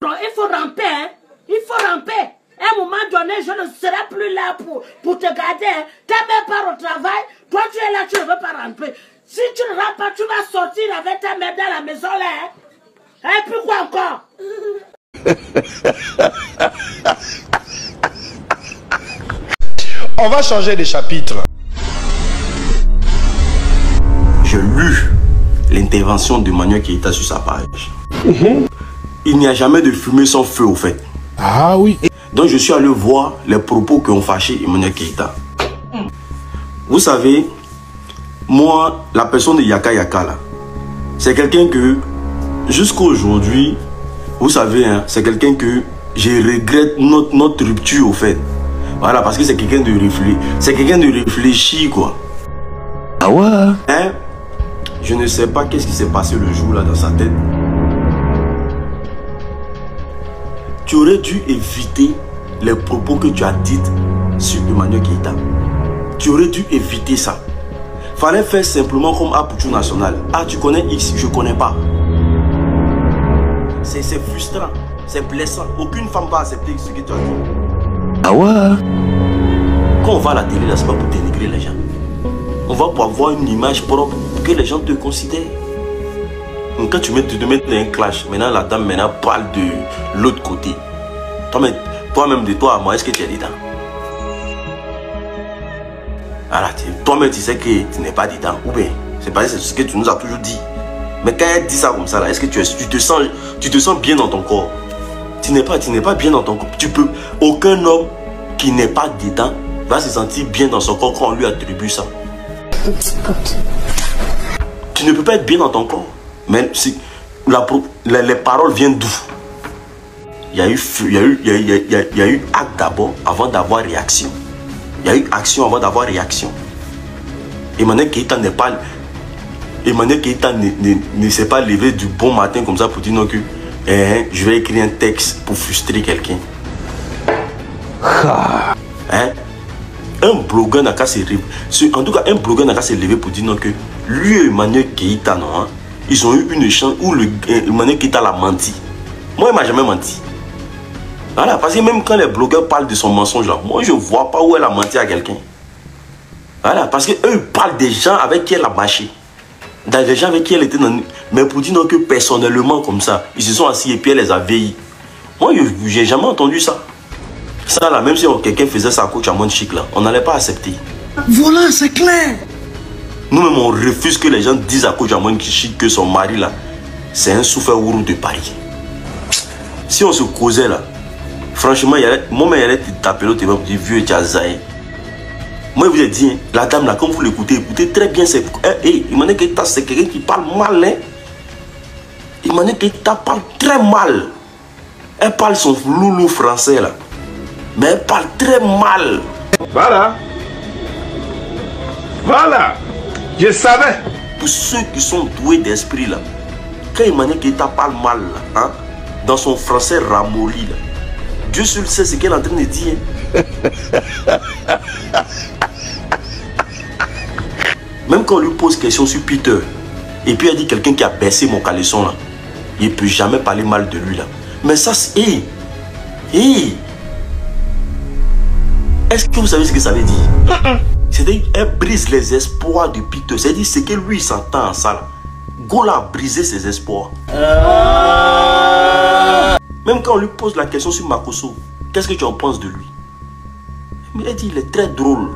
Donc, il faut ramper, hein. Il faut ramper. À un moment donné, je ne serai plus là pour te garder. Hein. Ta mère part au travail, toi tu es là, tu ne veux pas ramper. Si tu ne rampes pas, tu vas sortir avec ta mère dans la maison là. Hein. Et puis quoi encore? On va changer de chapitre. J'ai lu l'intervention de Emmanuel Keïta sur sa page. Il n'y a jamais de fumée sans feu au fait. Ah oui. Donc je suis allé voir les propos qui ont fâché Emmanuel Keïta. Vous savez, moi, la personne de Yaka Yaka là, c'est quelqu'un que, jusqu'à aujourd'hui, vous savez, hein, c'est quelqu'un que je regrette notre rupture au fait. Voilà, parce que c'est quelqu'un de réfléchi. C'est quelqu'un de réfléchi, quoi. Ah ouais? Hein? Je ne sais pas qu'est-ce qui s'est passé le jour là dans sa tête. Tu aurais dû éviter les propos que tu as dit sur Emmanuel Keïta. Tu aurais dû éviter ça. Fallait faire simplement comme Apoutou National. Ah, tu connais X, je connais pas. C'est frustrant, c'est blessant. Aucune femme va accepter ce que tu as dit. Ah ouais? Quand on va à la télé, là, c'est pas pour dénigrer les gens. On va pour avoir une image propre pour que les gens te considèrent. Donc quand tu te mets dans un clash, maintenant la dame parle de l'autre côté. Toi-même de toi à moi, est-ce que tu es dedans? Alors, toi-même tu sais que tu n'es pas dedans. Ou bien, c'est pas ce que tu nous as toujours dit. Mais quand elle dit ça comme ça, là, est-ce que tu te sens bien dans ton corps? Tu n'es pas bien dans ton corps. Aucun homme qui n'est pas dedans va se sentir bien dans son corps quand on lui attribue ça. Tu ne peux pas être bien dans ton corps. Mais si les paroles viennent d'où? Il y a eu acte d'abord avant d'avoir réaction. Il y a eu action avant d'avoir réaction. Emmanuel Keïta ne s'est pas levé du bon matin comme ça pour dire non que je vais écrire un texte pour frustrer quelqu'un. Hein? Un blogueur n'a qu'à se lever. En tout cas, un blogueur n'a qu'à se lever pour dire non que lui et Emmanuel Keïta, non, hein, ils ont eu une échange où Emmanuel Keïta l'a menti. Moi, il m'a jamais menti. Voilà, parce que même quand les blogueurs parlent de son mensonge là, moi je ne vois pas où elle a menti à quelqu'un. Voilà, parce qu'eux ils parlent des gens avec qui elle a bâché. Des gens avec qui elle était dans... Mais pour dire non que personnellement comme ça, ils se sont assis et puis elle les a veillés. Moi, je n'ai jamais entendu ça. Ça là, même si quelqu'un faisait ça à Coach Amon Chic là, on n'allait pas accepter. Voilà, c'est clair. Nous-mêmes, on refuse que les gens disent à Coach Amon Chic que son mari là, c'est un souffre-ourou de Paris. Si on se causait là, franchement, moi-même, il allait t'appeler au téléphone pour dire vieux Tchazaï. Moi, je vous ai dit, hein, la dame là, comme vous l'écoutez, écoutez très bien. Emmanuel Keïta, c'est quelqu'un qui parle mal. Hein. Emmanuel Keïta parle très mal. Elle parle son loulou français là. Mais elle parle très mal. Voilà. Voilà. Je savais. Pour ceux qui sont doués d'esprit là, quand Emmanuel Keïta parle mal là, hein, dans son français ramolli là, Dieu seul sait ce qu'elle est en train de dire. Même quand on lui pose question sur Peter, et puis elle dit quelqu'un qui a baissé mon caleçon là, il ne peut jamais parler mal de lui là. Mais ça c'est... Est-ce que vous savez ce que ça veut dire? C'est-à-dire qu'elle brise les espoirs de Peter. C'est-à-dire ce que lui s'entend en ça là. Gola a brisé ses espoirs. Même quand on lui pose la question sur Makosso, qu'est-ce que tu en penses de lui? Mais elle dit, il est très drôle.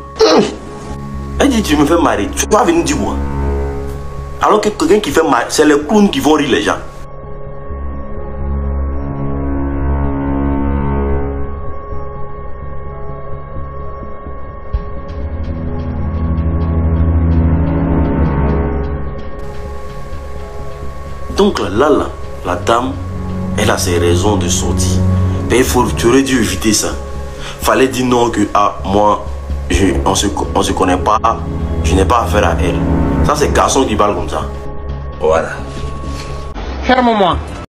Elle dit, tu me fais marrer. Tu vas venir dire quoi? Alors que quelqu'un qui fait marrer, c'est les clowns qui vont rire les gens. Donc là, la dame, elle a ses raisons de sortir. Mais tu aurais dû éviter ça. Fallait dire non que moi, on se connaît pas, je n'ai pas affaire à elle. Ça c'est garçon qui parle comme ça. Voilà. Ferme-moi.